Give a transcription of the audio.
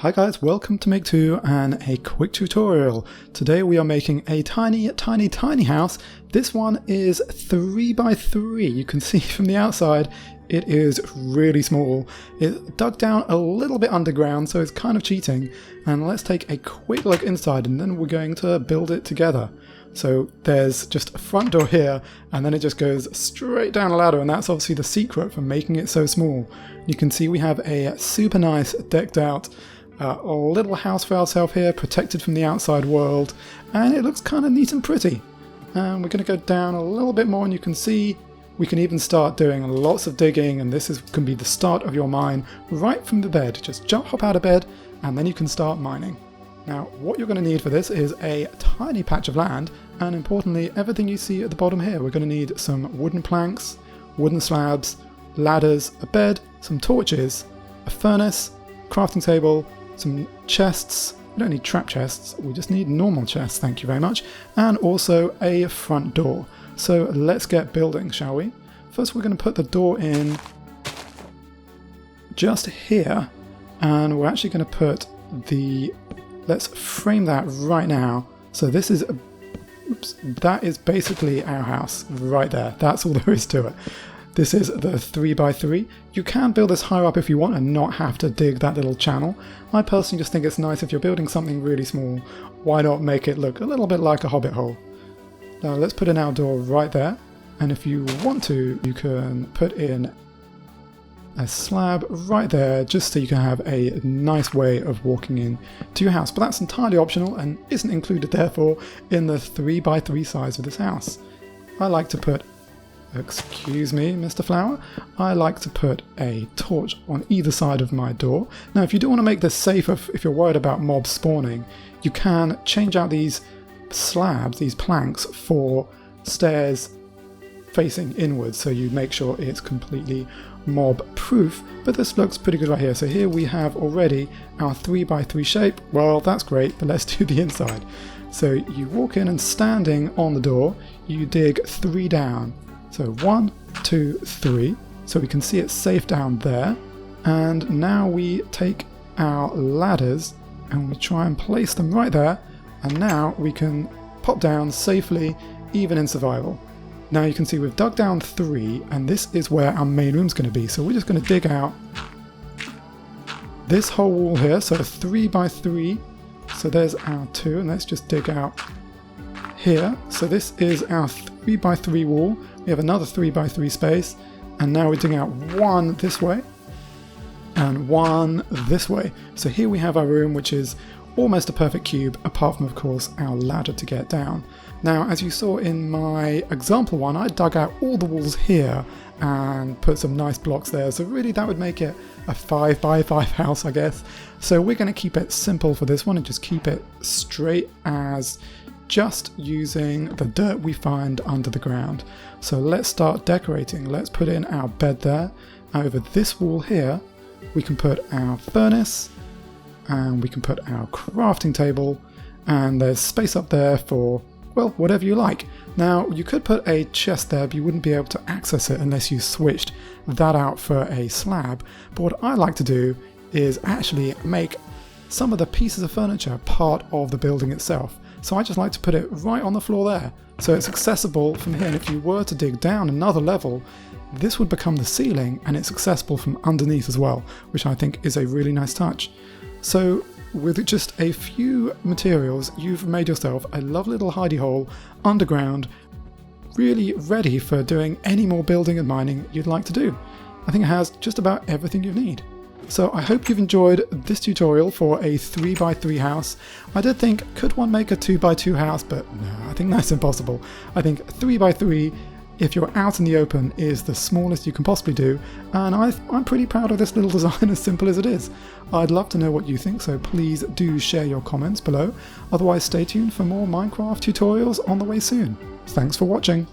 Hi guys, welcome to Make 2 and a quick tutorial. Today we are making a tiny house. This one is 3 by 3. You can see from the outside it is really small. It's dug down a little bit underground, so it's kind of cheating. And let's take a quick look inside and then we're going to build it together. So there's just a front door here, and then it just goes straight down a ladder, and that's obviously the secret for making it so small. You can see we have a super nice decked out little house for ourselves here, protected from the outside world, and it looks kind of neat and pretty. And we're going to go down a little bit more, and you can see we can even start doing lots of digging, and this can be the start of your mine right from the bed. Just hop out of bed, and then you can start mining. Now, what you're going to need for this is a tiny patch of land, and importantly, everything you see at the bottom here. We're going to need some wooden planks, wooden slabs, ladders, a bed, some torches, a furnace, crafting table, some chests. We don't need trap chests, we just need normal chests, thank you very much, and also a front door. So let's get building, shall we? First we're going to put the door in just here, and we're actually going to put let's frame that right now. So this is, that is basically our house right there. That's all there is to it. This is the 3 by 3. You can build this higher up if you want and not have to dig that little channel. I personally just think it's nice if you're building something really small, why not make it look a little bit like a hobbit hole. Now let's put in our door right there, and if you want to, you can put in a slab right there just so you can have a nice way of walking in to your house, but that's entirely optional and isn't included therefore in the 3 by 3 size of this house. I like to put, excuse me Mr. Flower, I like to put a torch on either side of my door. Now if you do want to make this safer, if you're worried about mobs spawning, you can change out these slabs, these planks, for stairs facing inwards, so you make sure it's completely mob proof, but this looks pretty good right here. So here we have already our 3 by 3 shape. Well, that's great, but let's do the inside. So you walk in and standing on the door, you dig 3 down. So 1, 2, 3. So we can see it's safe down there. And now we take our ladders and we try and place them right there. And now we can pop down safely, even in survival. Now you can see we've dug down 3, and this is where our main room's going to be. So we're just going to dig out this whole wall here, so 3 by 3. So there's our 2, and let's just dig out here. So this is our 3 by 3 wall. We have another 3 by 3 space, and now we're digging out 1 this way and 1 this way. So here we have our room, which is almost a perfect cube, apart from of course our ladder to get down. Now as you saw in my example one, I dug out all the walls here and put some nice blocks there, so really that would make it a 5 by 5 house, I guess. So we're going to keep it simple for this one and just keep it straight as just using the dirt we find under the ground. So let's start decorating. Let's put in our bed there. Over this wall here we can put our furnace, and we can put our crafting table, and there's space up there for, well, whatever you like. Now you could put a chest there, but you wouldn't be able to access it unless you switched that out for a slab. But what I like to do is actually make some of the pieces of furniture part of the building itself. So I just like to put it right on the floor there, so it's accessible from here, and if you were to dig down another level, this would become the ceiling, and it's accessible from underneath as well, which I think is a really nice touch. So with just a few materials, you've made yourself a lovely little hidey hole underground, really ready for doing any more building and mining you'd like to do. I think it has just about everything you need. So I hope you've enjoyed this tutorial for a 3 by 3 house. I did think, could one make a 2 by 2 house? But no, I think that's impossible. I think 3 by 3, if you're out in the open, is the smallest you can possibly do, and I'm pretty proud of this little design, as simple as it is. I'd love to know what you think, so please do share your comments below. Otherwise, stay tuned for more Minecraft tutorials on the way soon. Thanks for watching.